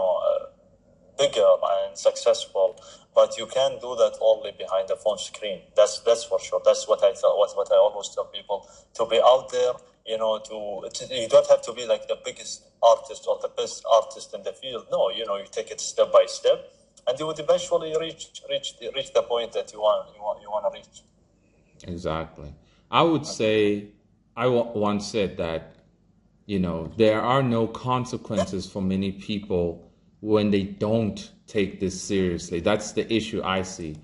bigger and successful, but you can't do that only behind the phone screen. That's for sure. That's what I thought. What I always tell people, to be out there. You don't have to be like the biggest artist or the best artist in the field. No, you take it step by step, and you would eventually reach the point that you want to reach. Exactly. I would say, I once said that, there are no consequences for many people when they don't take this seriously. That's the issue I see.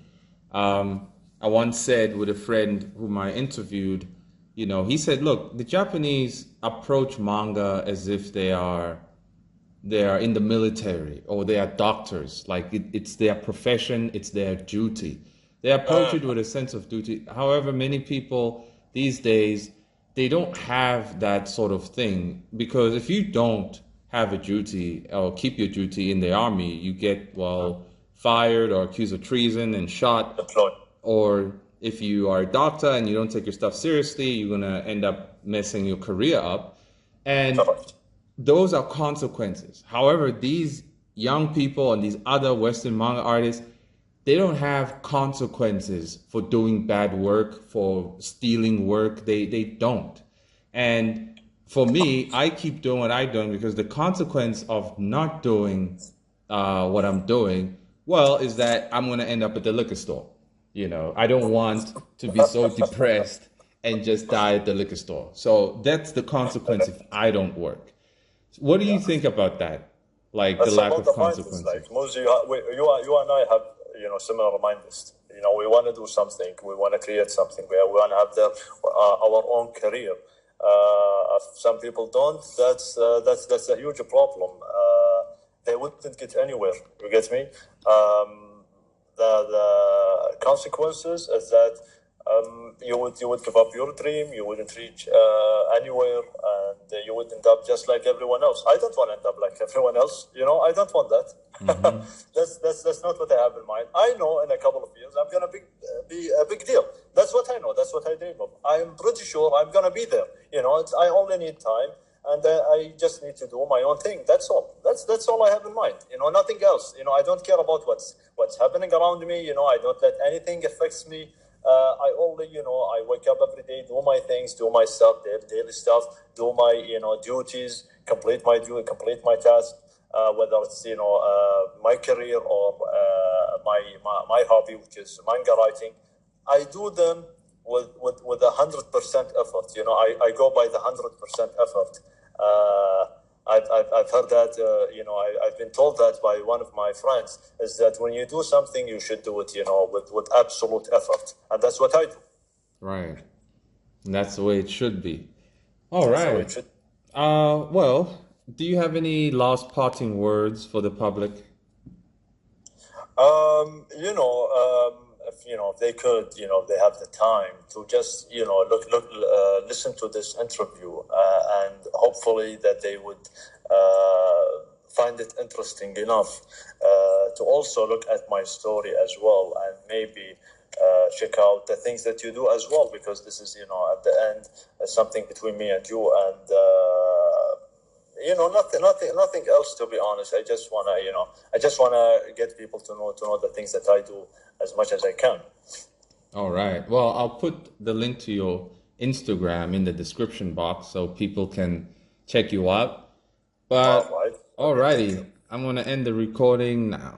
I once said with a friend whom I interviewed, he said, look, the Japanese approach manga as if they are in the military or they are doctors. Like it's their profession, it's their duty. They approach it with a sense of duty. However, many people these days, they don't have that sort of thing, because if you don't have a duty or keep your duty in the army, you get, fired or accused of treason and shot. Deployed. Or if you are a doctor and you don't take your stuff seriously, you're going to end up messing your career up. And Correct. Those are consequences. However, these young people and these other Western manga artists, they don't have consequences for doing bad work, for stealing work. They don't. And for me, I keep doing what I'm doing because the consequence of not doing what I'm doing, is that I'm going to end up at the liquor store. I don't want to be so depressed and just die at the liquor store. So that's the consequence if I don't work. What do you think about that? Like That's the lack about of the consequences? mindset. Like Mozi, you and I have similar mindset. We want to do something. We want to create something. We want to have our own career. If some people don't, that's a huge problem. They wouldn't get anywhere. You get me? The consequences is that you would give up your dream. You wouldn't reach anywhere, and you would end up just like everyone else. I don't want to end up like everyone else. I don't want that. Mm-hmm. That's not what I have in mind. I know in a couple of years I'm gonna be a big deal. That's what I know. That's what I dream of. I'm pretty sure I'm gonna be there. I only need time, and I just need to do my own thing. That's all. That's all I have in mind. Nothing else. I don't care about what's happening around me. I don't let anything affects me. I only, I wake up every day, do my things, do my stuff, daily stuff, do my, duties, complete my task, whether it's, my career or my hobby, which is manga writing. I do them with 100% effort. I go by the 100% effort. I've heard that, I've been told that by one of my friends, is that when you do something, you should do it, with absolute effort. And that's what I do. Right. And that's the way it should be. All That's the way right. it should. Do you have any last parting words for the public? If they could, if they have the time to just, listen to this interview, and hopefully that they would find it interesting enough to also look at my story as well, and maybe check out the things that you do as well, because this is, at the end, something between me and you, and nothing else, to be honest. I just wanna get people to know the things that I do as much as I can. All right. Well, I'll put the link to your Instagram in the description box so people can check you out. All But right. Okay, thank you. alrighty, I'm gonna end the recording now.